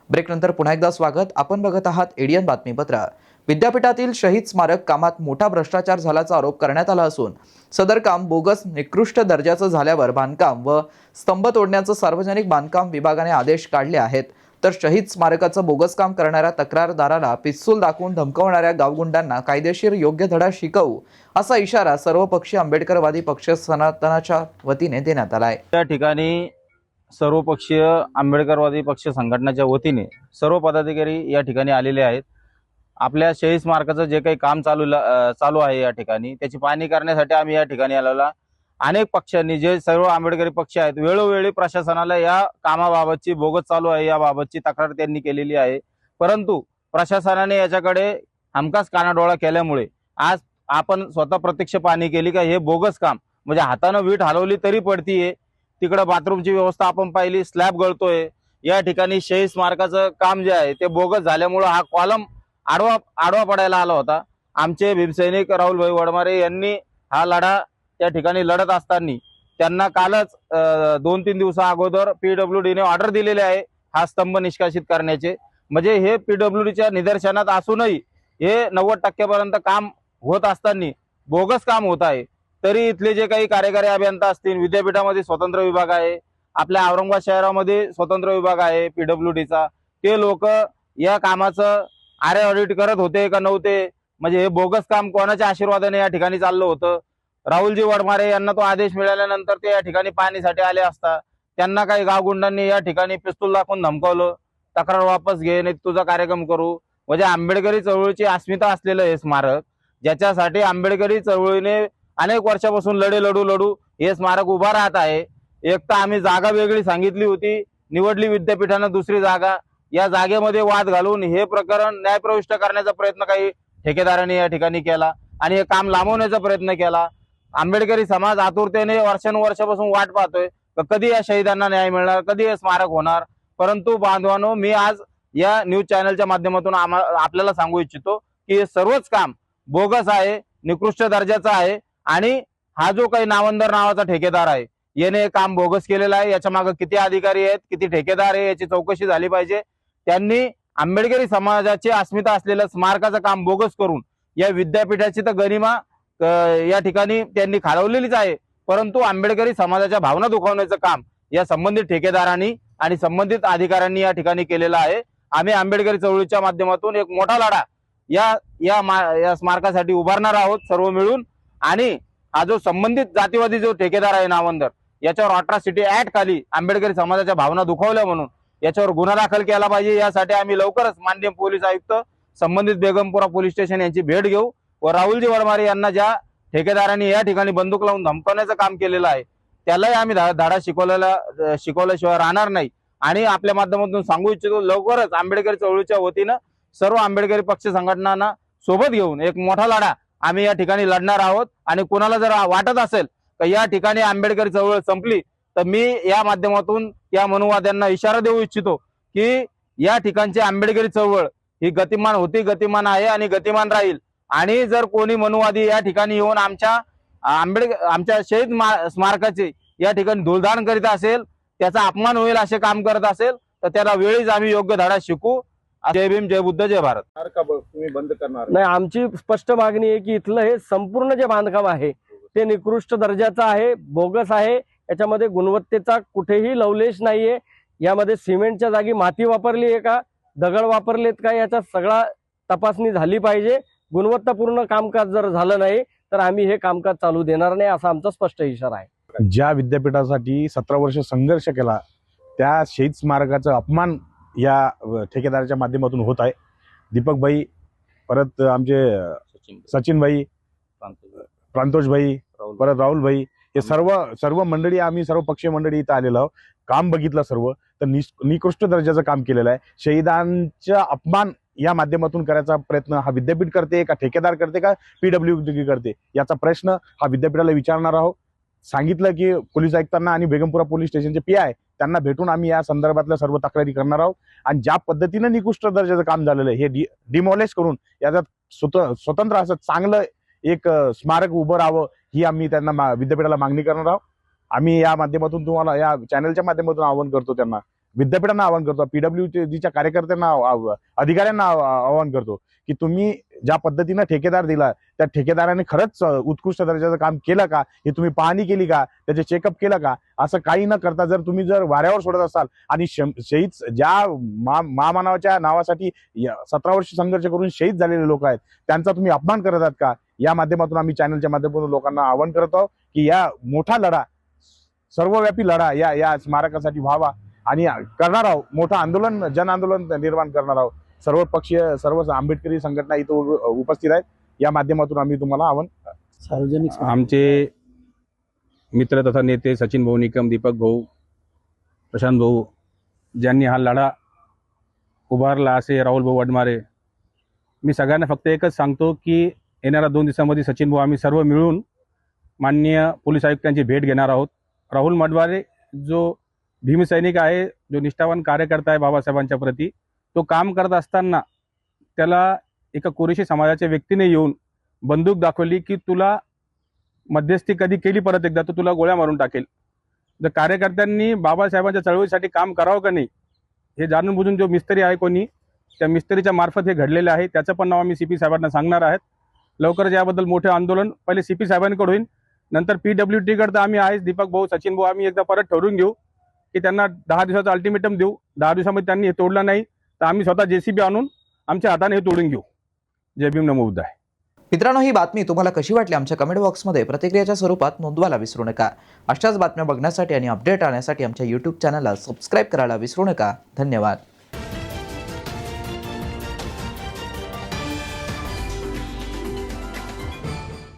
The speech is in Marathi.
ब्रेकनंतर पुन्हा एकदा स्वागत। आपण बघत आहात एडीएन बातमीपत्र। विद्यापीठातील शहीद स्मारक कामात मोठा भ्रष्टाचार झाल्याचा आरोप करण्यात आला असून सदर काम बोगस निकृष्ट दर्जाचं झाल्यावर बांधकाम व स्तंभ तोडण्याचं सार्वजनिक बांधकाम विभागाने आदेश काढले आहेत। तर शहीद स्मारकाचं बोगस काम करणाऱ्या तक्रारदाराला पिस्तूल दाखवून धमकावणाऱ्या गावगुंडांना कायदेशीर योग्य धडा शिकवू असा इशारा सर्वपक्षीय आंबेडकरवादी पक्ष सनातनच्या वतीने देण्यात आला आहे। त्या ठिकाणी सर्वपक्षीय आंबेडकरवादी पक्ष संघटनेच्या वतीने सर्व पदाधिकारी या ठिकाणी आलेले आहेत। आपल्या शहीद स्मारकाचं जे काही काम चालू आहे या ठिकाणी त्याची पाहणी करण्यासाठी आम्ही या ठिकाणी आलेला। अनेक पक्षांनी जे सर्व आंबेडकरी पक्ष आहेत वेळोवेळी प्रशासनाला या कामाबाबतची बोगस चालू आहे याबाबतची तक्रार त्यांनी केलेली आहे, परंतु प्रशासनाने याच्याकडे हमखास कानाडोळा केल्यामुळे आज आपण स्वतः प्रत्यक्ष पाहणी केली का हे बोगस काम म्हणजे हाताने वीट हलवली तरी पडतीये। तिकडे बाथरूमची व्यवस्था आपण पाहिली, स्लॅब गळतोय। या ठिकाणी शहीद स्मारकाचं काम जे आहे ते बोगस झाल्यामुळे हा कॉलम आडवा पडायला आला होता। आमचे भीमसैनिक राहुलभाई वडमारे यांनी हा लढा त्या ठिकाणी लढत असताना त्यांना कालच 2-3 दिवसा अगोदर पीडब्ल्यूडीने ऑर्डर दिलेले आहे हा स्तंभ निष्कासित करण्याचे। म्हणजे हे पीडब्ल्यूडीच्या निदर्शनात असूनही हे 90% पर्यंत काम होत असताना बोगस काम होत आहे। तरी इथले जे काही कार्यकारी अभियंता असतील, विद्यापीठामध्ये स्वतंत्र विभाग आहे, आपल्या औरंगाबाद शहरामध्ये स्वतंत्र विभाग आहे पीडब्ल्यूडीचा, ते लोक या कामाचं आरे ऑडिट करत होते का नव्हते, म्हणजे हे बोगस काम कोणाच्या आशीर्वादाने या ठिकाणी चाललं होतं। राहुलजी वडमारे यांना तो आदेश मिळाल्यानंतर ते या ठिकाणी पाहणीसाठी आले असता त्यांना काही गावगुंडांनी या ठिकाणी पिस्तूल दाखवून धमकावलं, तक्रार वापस घे नाही तुझा कार्यक्रम करू। म्हणजे आंबेडकरी चळवळीची अस्मिता असलेलं हे स्मारक, ज्याच्यासाठी आंबेडकरी चळवळीने अनेक वर्षापासून लढू हे स्मारक उभा राहत आहे। एक तर आम्ही जागा वेगळी सांगितली होती, निवडली विद्यापीठानं दुसरी जागा, या जागेमध्ये वाद घालून हे प्रकरण न्यायप्रविष्ट करण्याचा प्रयत्न काही ठेकेदारांनी या ठिकाणी केला आणि हे काम लांबवण्याचा प्रयत्न केला। आंबेडकरी समाज आतुरतेने वर्षानुवर्षापासून वाट पाहतोय कधी या शहीदांना न्याय मिळणार, कधी हे स्मारक होणार। परंतु बांधवांनो, मी आज या न्यूज चॅनलच्या माध्यमातून आपल्याला सांगू इच्छितो की हे सर्वच काम बोगस आहे, निकृष्ट दर्जाचं आहे आणि हा जो काही नावंदर नावाचा ठेकेदार आहे याने हे काम बोगस केलेलं आहे। याच्या मागे किती अधिकारी आहेत, किती ठेकेदार आहे याची चौकशी झाली पाहिजे। त्यांनी आंबेडकरी समाजाची अस्मिता असलेलं स्मारकाचं काम बोगस करून या विद्यापीठाची तर गरिमा या ठिकाणी त्यांनी खालवलेलीच आहे, परंतु आंबेडकरी समाजाच्या भावना दुखावण्याचं काम या संबंधित ठेकेदारांनी आणि संबंधित अधिकाऱ्यांनी या ठिकाणी केलेलं आहे। आम्ही आंबेडकरी चळवळीच्या माध्यमातून एक मोठा लढा या स्मारकासाठी उभारणार आहोत सर्व मिळून। आणि हा जो संबंधित जातीवादी जो ठेकेदार आहे नावंदर, याच्यावर अट्रॉसिटी ऍक्ट खाली आंबेडकरी समाजाच्या भावना दुखावल्या म्हणून याच्यावर गुन्हा दाखल केला पाहिजे। यासाठी आम्ही लवकरच माननीय पोलीस आयुक्त, संबंधित बेगमपुरा पोलीस स्टेशन यांची भेट घेऊ व राहुलजी वडमारे यांना ज्या ठेकेदारांनी या ठिकाणी बंदूक लावून धमकावण्याचं काम केलेलं आहे त्यालाही आम्ही धडा शिकवल्याशिवाय राहणार नाही। आणि आपल्या माध्यमातून सांगू इच्छितो, लवकरच आंबेडकरी चळवळीच्या वतीनं सर्व आंबेडकरी पक्ष संघटनांना सोबत घेऊन एक मोठा लढा आम्ही या ठिकाणी लढणार आहोत। आणि कुणाला जर वाटत असेल तर या ठिकाणी आंबेडकरी चळवळ संपली तर मी या माध्यमातून या मनुवाद्यांना इशारा देऊ इच्छितो की या ठिकाणची आंबेडकरी चळवळ ही गतिमान होती, गतिमान आहे आणि गतिमान राहील। आणि जर कोणी मनुवादी या ठिकाणी येऊन आमच्या शहीद स्मारकाचे या ठिकाणी धुळदाण करीत असेल, त्याचा अपमान होईल असे काम करत असेल तर त्याला वेळीच आम्ही योग्य धडा शिकू। जय भीम, जय बुद्ध, जय भारत। तुम्ही बंद करणार नाही, आमची स्पष्ट मागणी आहे की इथलं हे संपूर्ण जे बांधकाम आहे ते निकृष्ट दर्जाचं आहे, बोगस आहे। याच्यामध्ये गुणवत्तेचा कुठेही लवलेश नाहीये। यामध्ये सिमेंटच्या जागी माती वापरली आहे का, दगड वापरलेत का, याचा सगळा तपासणी झाली पाहिजे। गुणवत्तापूर्ण कामकाज जर झालं नाही तर आम्ही हे कामकाज चालू देणार नाही असा आमचा स्पष्ट इशारा आहे। ज्या विद्यापीठासाठी 17 वर्ष संघर्ष केला त्या शहीद स्मारकाचा अपमान या ठेकेदाराच्या माध्यमातून होत आहे। दीपक भाई, परत आमचे सचिन भाई, प्रांतोष भाई, परत राहुल भाई, हे सर्व मंडळी, आम्ही सर्व पक्षीय मंडळी इथं आलेलो आहोत। काम बघितलं सर्व तर निकृष्ट दर्जाचं काम केलेलं आहे। शहीदांचा अपमान या माध्यमातून करायचा प्रयत्न हा विद्यापीठ करते का ठेकेदार करते का पीडब्ल्यूडी करते, याचा प्रश्न हा विद्यापीठाला विचारणार आहोत। सांगितलं की पोलीस आयुक्तांना आणि बेगमपुरा पोलीस स्टेशनचे PI त्यांना भेटून आम्ही या संदर्भातल्या सर्व तक्रारी करणार आहोत। आणि ज्या पद्धतीने निकृष्ट दर्जाचं काम झालेलं आहे हे डिमॉलिश करून याच्यात स्वतंत्र असं चांगलं एक स्मारक उभं राहावं ही आम्ही त्यांना विद्यापीठाला मागणी करणार आहोत। आम्ही या माध्यमातून तुम्हाला या चॅनलच्या माध्यमातून आवाहन करतो त्यांना विद्यापीठांना आवाहन करतो, PWDच्या कार्यकर्त्यांना अधिकाऱ्यांना आवाहन करतो की तुम्ही ज्या पद्धतीनं ठेकेदार दिला त्या ठेकेदाराने खरंच उत्कृष्ट दर्जाचं काम केलं का, हे तुम्ही पाहणी केली का, त्याचे चेकअप केलं का. असं काही न करता जर तुम्ही वाऱ्यावर सोडत असाल आणि शहीद ज्या महामानवाच्या नावासाठी 17 वर्ष संघर्ष करून शहीद झालेले लोक आहेत त्यांचा तुम्ही अपमान करत आहात का. या माध्यमातून आम्ही चॅनलच्या माध्यमातून लोकांना आवाहन करत आहोत की या मोठा लढा, सर्वव्यापी लढा या स्मारकासाठी व्हावा आणि करणार आहोत. मोठं आंदोलन, जन आंदोलन निर्माण करणार आहोत. सर्व पक्षीय, सर्व आंबेडकरी संघटना इथं उपस्थित आहेत. या माध्यमातून आम्ही तुम्हाला आवाहन सार्वजनिक आमचे मित्र तथा नेते सचिन भाऊ निकम, दीपक भाऊ, प्रशांत भाऊ ज्यांनी हा लढा उभारला असे राहुल भाऊ वडमारे. मी सगळ्यांना फक्त एकच सांगतो की येणाऱ्या 2 दिवसांमध्ये सचिन भाऊ आम्ही सर्व मिळून माननीय पोलीस आयुक्तांची भेट घेणार आहोत. राहुल वडमारे जो भीमसैनिक आहे, जो निष्ठावान कार्यकर्ता आहे बाबासाहेबांच्या प्रती, तो काम करत असताना त्याला एका कुरेशी समाजाच्या व्यक्तीने येऊन बंदूक दाखवली की तुला मध्यस्थी कधी केली परत एकदा तर तुला गोळ्या मारून टाकेल. जर कार्यकर्त्यांनी बाबासाहेबांच्या चळवळीसाठी काम करावं का नाही हे जाणून बुजून जो मिस्त्री आहे कोणी, त्या मिस्त्रीच्या मार्फत हे घडलेले आहे. त्याचं पण नाव आम्ही CP साहेबांना सांगणार आहेत. लवकरच याबद्दल मोठे आंदोलन पहिले CP साहेबांकडे होईल, नंतर PWD कडे आम्ही आहेच. दीपक भाऊ, सचिन भाऊ आम्ही एकदा परत ठरवून घेऊ की त्यांना 10 दिवसाचा अल्टिमेटम देऊ. 10 दिवसामध्ये त्यांनी हे तोडलं नाही तर आम्ही स्वतः JCB आणून आमच्या हाताने हे तोडून घेऊ. जय भीम, नमो बुद्धाय. मित्रांनो, ही बातमी तुम्हाला कशी वाटली आमच्या कमेंट बॉक्समध्ये प्रतिक्रियाच्या स्वरूपात नोंदवायला विसरू नका. अशाच बातम्या बघण्यासाठी आणि अपडेट आणण्यासाठी आमच्या YouTube चॅनलला सबस्क्राईब करायला विसरू नका. धन्यवाद.